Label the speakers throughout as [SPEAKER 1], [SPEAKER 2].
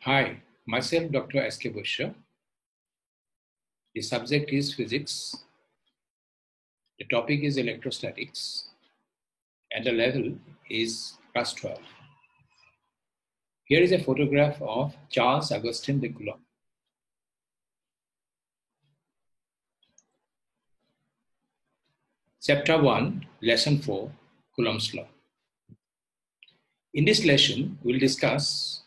[SPEAKER 1] Hi, myself Dr. S.K. Bushra. The subject is physics. The topic is electrostatics. And the level is class 12. Here is a photograph of Charles Augustin de Coulomb. Chapter 1, Lesson 4, Coulomb's Law. In this lesson, we'll discuss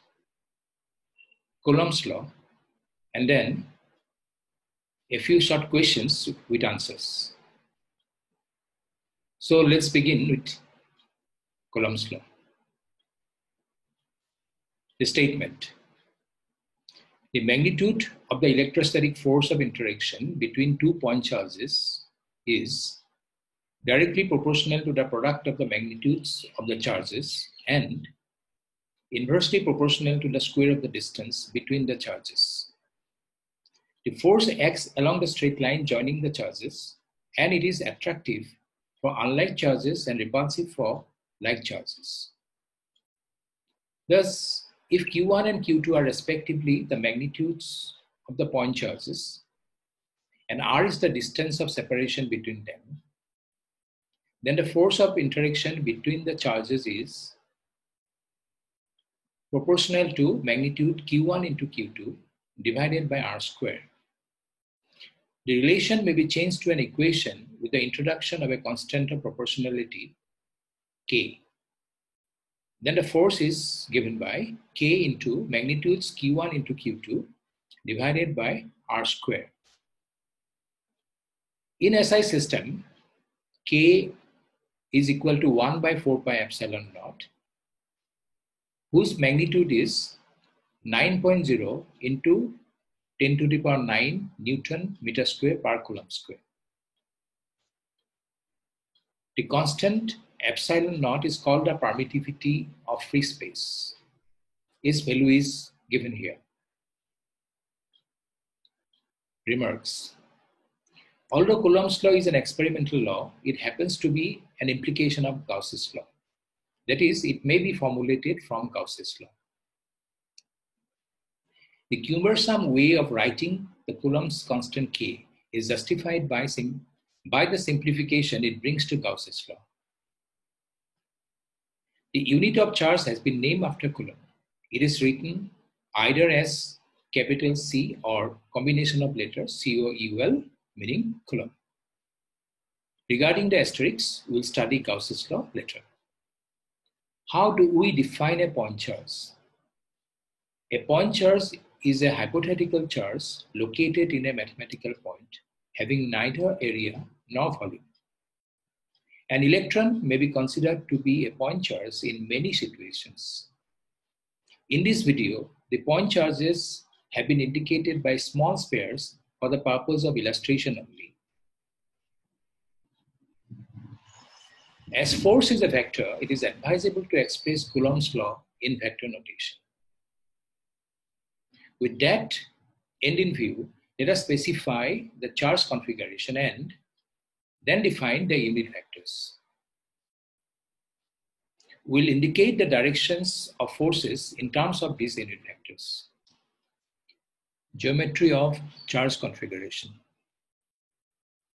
[SPEAKER 1] Coulomb's Law and then a few short questions with answers. So let's begin with Coulomb's Law. The statement. The magnitude of the electrostatic force of interaction between two point charges is directly proportional to the product of the magnitudes of the charges and inversely proportional to the square of the distance between the charges. The force acts along the straight line joining the charges, and it is attractive for unlike charges and repulsive for like charges. Thus, if Q1 and Q2 are respectively the magnitudes of the point charges, and R is the distance of separation between them, then the force of interaction between the charges is proportional to magnitude Q1 into Q2 divided by R square. The relation may be changed to an equation with the introduction of a constant of proportionality, K. Then the force is given by K into magnitudes Q1 into Q2 divided by R square. In SI system, K is equal to 1 by 4 pi epsilon naught, whose magnitude is 9.0 into 10 to the power 9 Newton meter square per Coulomb square. The constant epsilon naught is called the permittivity of free space. Its value is given here. Remarks. Although Coulomb's law is an experimental law, it happens to be an implication of Gauss's law. That is, it may be formulated from Gauss's law. The cumbersome way of writing the Coulomb's constant K is justified by the simplification it brings to Gauss's law. The unit of charge has been named after Coulomb. It is written either as capital C or combination of letters C-O-U-L, meaning Coulomb. Regarding the asterisks, we'll study Gauss's law later. How do we define a point charge? A point charge is a hypothetical charge located in a mathematical point having neither area nor volume. An electron may be considered to be a point charge in many situations. In this video, the point charges have been indicated by small spares for the purpose of illustration only. As force is a vector, it is advisable to express Coulomb's law in vector notation. With that end in view, let us specify the charge configuration and then define the unit vectors. We'll indicate the directions of forces in terms of these unit vectors. Geometry of charge configuration.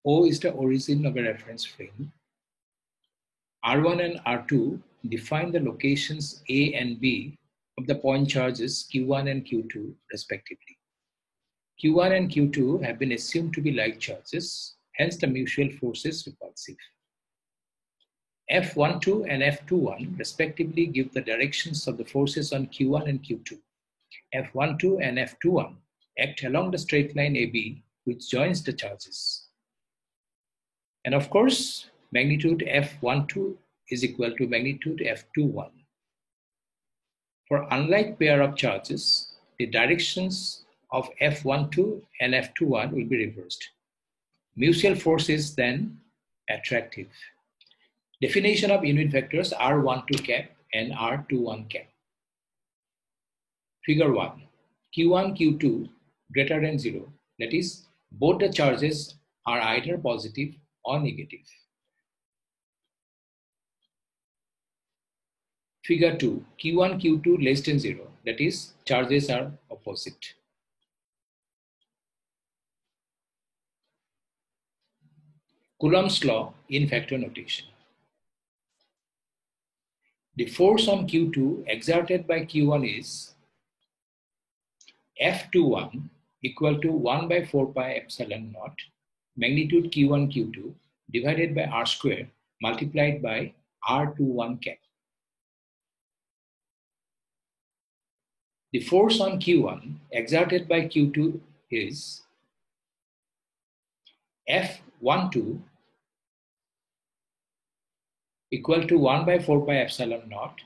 [SPEAKER 1] O is the origin of a reference frame. R1 and R2 define the locations A and B of the point charges Q1 and Q2 respectively. Q1 and Q2 have been assumed to be like charges, hence the mutual force is repulsive. F12 and F21 respectively give the directions of the forces on Q1 and Q2. F12 and F21 act along the straight line AB which joins the charges. And of course, magnitude F12 is equal to magnitude F21. For unlike pair of charges, the directions of F12 and F21 will be reversed. Mutual force is then attractive. Definition of unit vectors R12 cap and R21 cap. Figure 1. Q1, Q2 greater than 0. That is, both the charges are either positive or negative. Figure 2, Q1, Q2 less than 0, that is, charges are opposite. Coulomb's law in vector notation. The force on Q2 exerted by Q1 is F21 equal to 1 by 4 pi epsilon naught magnitude Q1 Q2 divided by R square multiplied by R21 cap. The force on Q1 exerted by Q2 is F12 equal to 1 by 4 pi epsilon naught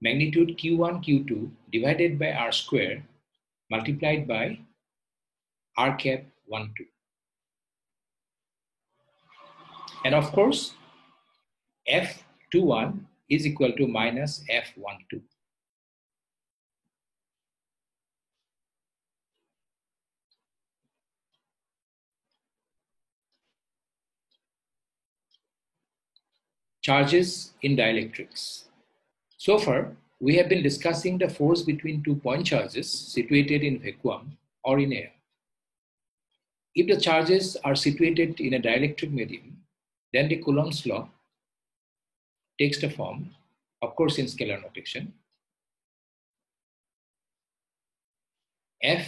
[SPEAKER 1] magnitude Q1 Q2 divided by R square multiplied by R cap 12. And of course, F21 is equal to minus F12. Charges in dielectrics. So far, we have been discussing the force between 2 point charges situated in vacuum or in air. If the charges are situated in a dielectric medium, then the Coulomb's law takes the form, of course in scalar notation, F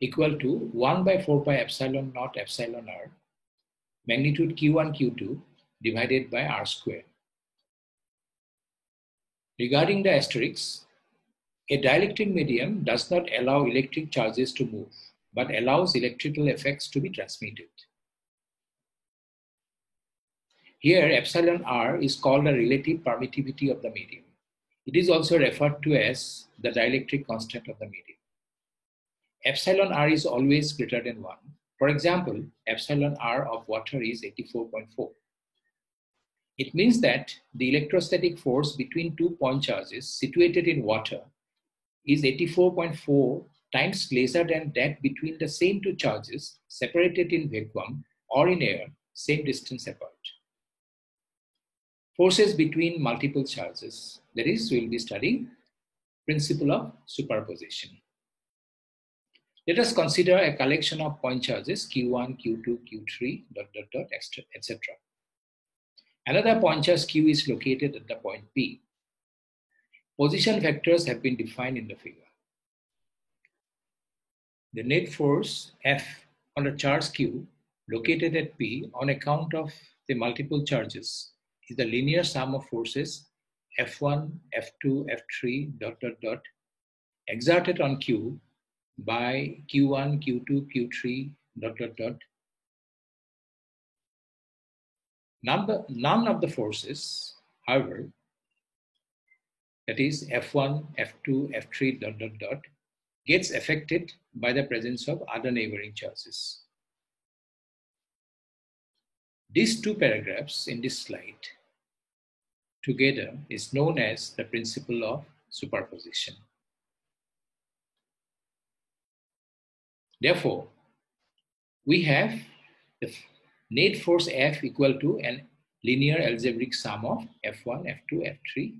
[SPEAKER 1] equal to 1 by 4 pi epsilon naught epsilon r magnitude Q1 Q2 divided by R square. Regarding the asterisks, a dielectric medium does not allow electric charges to move, but allows electrical effects to be transmitted. Here, epsilon r is called the relative permittivity of the medium. It is also referred to as the dielectric constant of the medium. Epsilon r is always greater than 1. For example, epsilon r of water is 84.4. It means that the electrostatic force between 2 point charges situated in water is 84.4 times lesser than that between the same 2 charges separated in vacuum or in air, same distance apart. Forces between multiple charges, that is, we will be studying principle of superposition. Let us consider a collection of point charges Q1, Q2, Q3, etc. Another point charge Q is located at the point P. Position vectors have been defined in the figure. The net force F on a charge Q located at P on account of the multiple charges is the linear sum of forces F1, F2, F3, exerted on Q by Q1, Q2, Q3, None of the forces, however, that is F1, F2, F3, gets affected by the presence of other neighboring charges. These 2 paragraphs in this slide together is known as the principle of superposition. Therefore, we have the net force F equal to an linear algebraic sum of F1, F2, F3,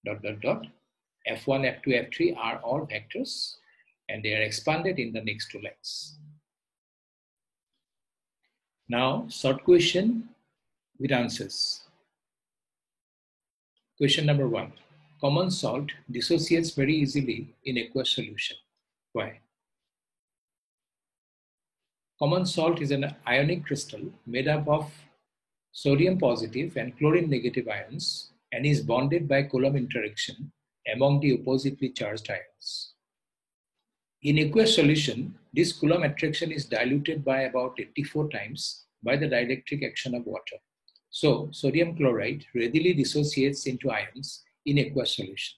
[SPEAKER 1] F1, F2, F3 are all vectors and they are expanded in the next 2 lines. Now, short question with answers. Question number 1. Common salt dissociates very easily in aqueous solution. Why? Common salt is an ionic crystal made up of sodium positive and chlorine negative ions and is bonded by Coulomb interaction among the oppositely charged ions. In aqueous solution, this Coulomb attraction is diluted by about 84 times by the dielectric action of water. So, sodium chloride readily dissociates into ions in aqueous solution,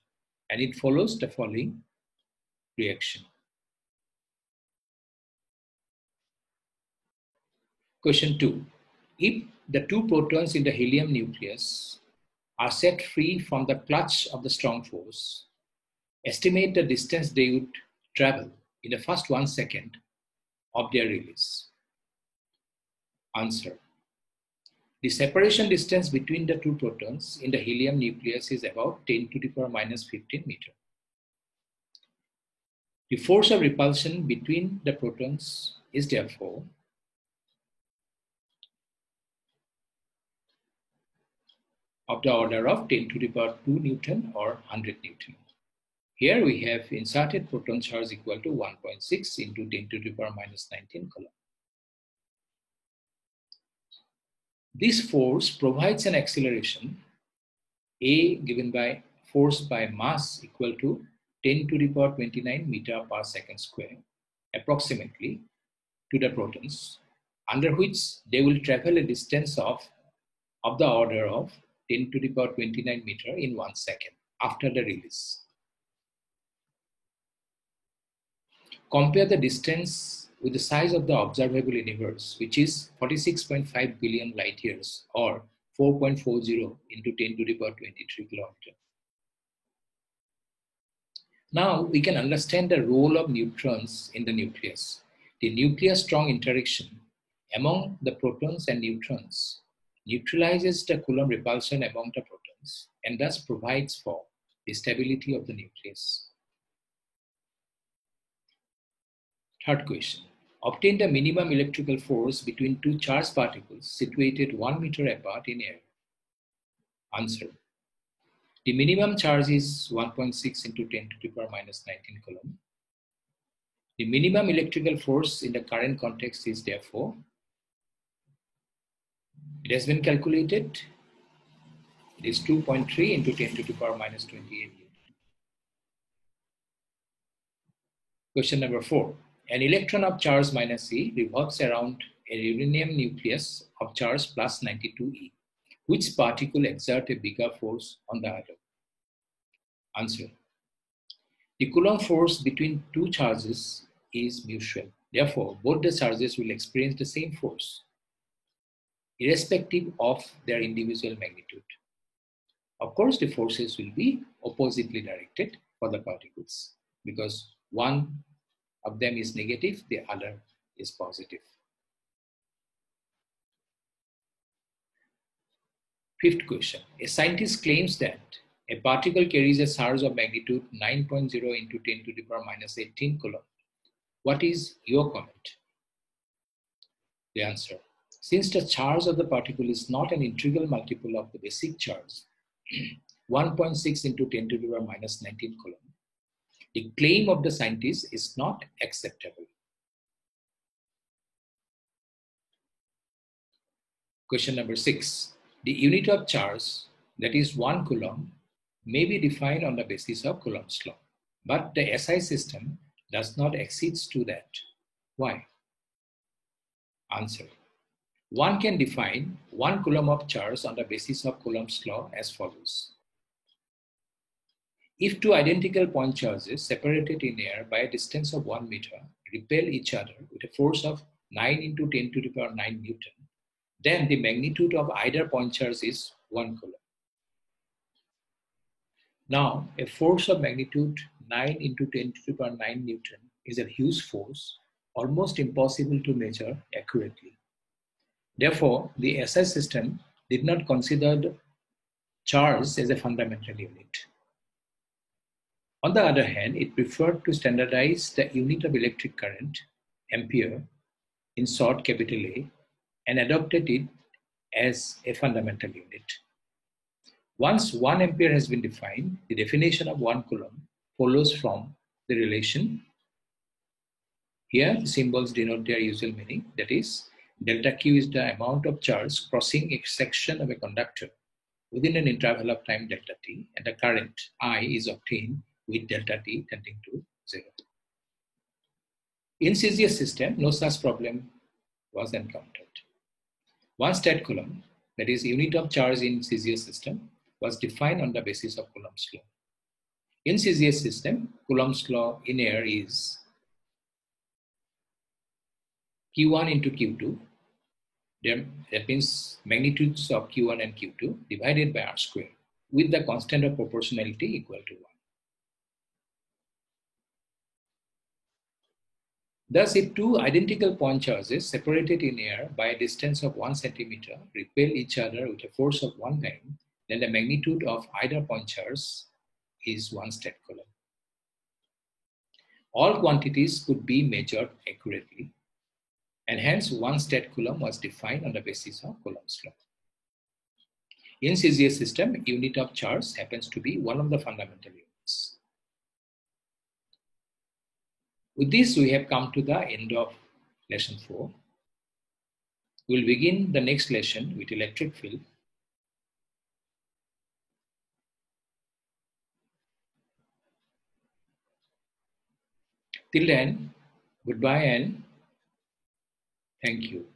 [SPEAKER 1] and it follows the following reaction. Question 2. If the 2 protons in the helium nucleus are set free from the clutch of the strong force, estimate the distance they would travel in the first 1 second of their release. Answer. The separation distance between the two protons in the helium nucleus is about 10 to the power minus 15 meter. The force of repulsion between the protons is therefore of the order of 10 to the power 2 Newton or 100 Newton. Here we have inserted proton charge equal to 1.6 into 10 to the power minus 19 coulomb. This force provides an acceleration A given by force by mass equal to 10 to the power 29 meter per second square approximately to the protons, under which they will travel a distance of the order of 10 to the power 29 meter in 1 second after the release. Compare the distance with the size of the observable universe, which is 46.5 billion light years or 4.40 into 10 to the power 23 kilometer. Now we can understand the role of neutrons in the nucleus. The nucleus-strong interaction among the protons and neutrons neutralizes the Coulomb repulsion among the protons and thus provides for the stability of the nucleus. Third question. Obtain the minimum electrical force between two charged particles situated 1 meter apart in air. Answer. The minimum charge is 1.6 into 10 to the power minus 19 coulomb. The minimum electrical force in the current context is therefore, it has been calculated, it is 2.3 into 10 to the power minus 28. Question number 4. An electron of charge minus E revolves around a uranium nucleus of charge plus 92E. Which particle exert a bigger force on the other? Answer. The Coulomb force between two charges is mutual. Therefore, both the charges will experience the same force, irrespective of their individual magnitude. Of course, the forces will be oppositely directed for the particles because one of them is negative, the other is positive. Fifth question. A scientist claims that a particle carries a charge of magnitude 9.0 into 10 to the power minus 18 coulomb. What is your comment? The answer. Since the charge of the particle is not an integral multiple of the basic charge, 1.6 into 10 to the power minus 19 coulomb, the claim of the scientist is not acceptable. Question number 6. The unit of charge, that is 1 coulomb, may be defined on the basis of Coulomb's law, but the SI system does not accede to that. Why? Answer. One can define 1 coulomb of charge on the basis of Coulomb's law as follows. If two identical point charges separated in air by a distance of 1 meter repel each other with a force of 9 into 10 to the power 9 Newton, then the magnitude of either point charge is 1 coulomb. Now, a force of magnitude 9 into 10 to the power 9 Newton is a huge force, almost impossible to measure accurately. Therefore, the SI system did not consider the charge as a fundamental unit. On the other hand, it preferred to standardize the unit of electric current, ampere, in short capital A, and adopted it as a fundamental unit. Once 1 ampere has been defined, the definition of 1 coulomb follows from the relation. Here, the symbols denote their usual meaning, that is, delta Q is the amount of charge crossing a section of a conductor within an interval of time delta T, and the current I is obtained with delta T tending to 0. In CGS system, no such problem was encountered. 1 stat coulomb, that is unit of charge in CGS system, was defined on the basis of Coulomb's law. In CGS system, Coulomb's law in air is Q1 into Q2, that means magnitudes of Q1 and Q2 divided by R square with the constant of proportionality equal to 1. Thus, if two identical point charges separated in air by a distance of 1 centimeter repel each other with a force of 1 newton, then the magnitude of either point charge is 1 state coulomb. All quantities could be measured accurately, and hence 1 state coulomb was defined on the basis of Coulomb's law. In CGS system, unit of charge happens to be one of the fundamental units. With this, we have come to the end of lesson 4. We'll begin the next lesson with electric field. Till then, goodbye and thank you.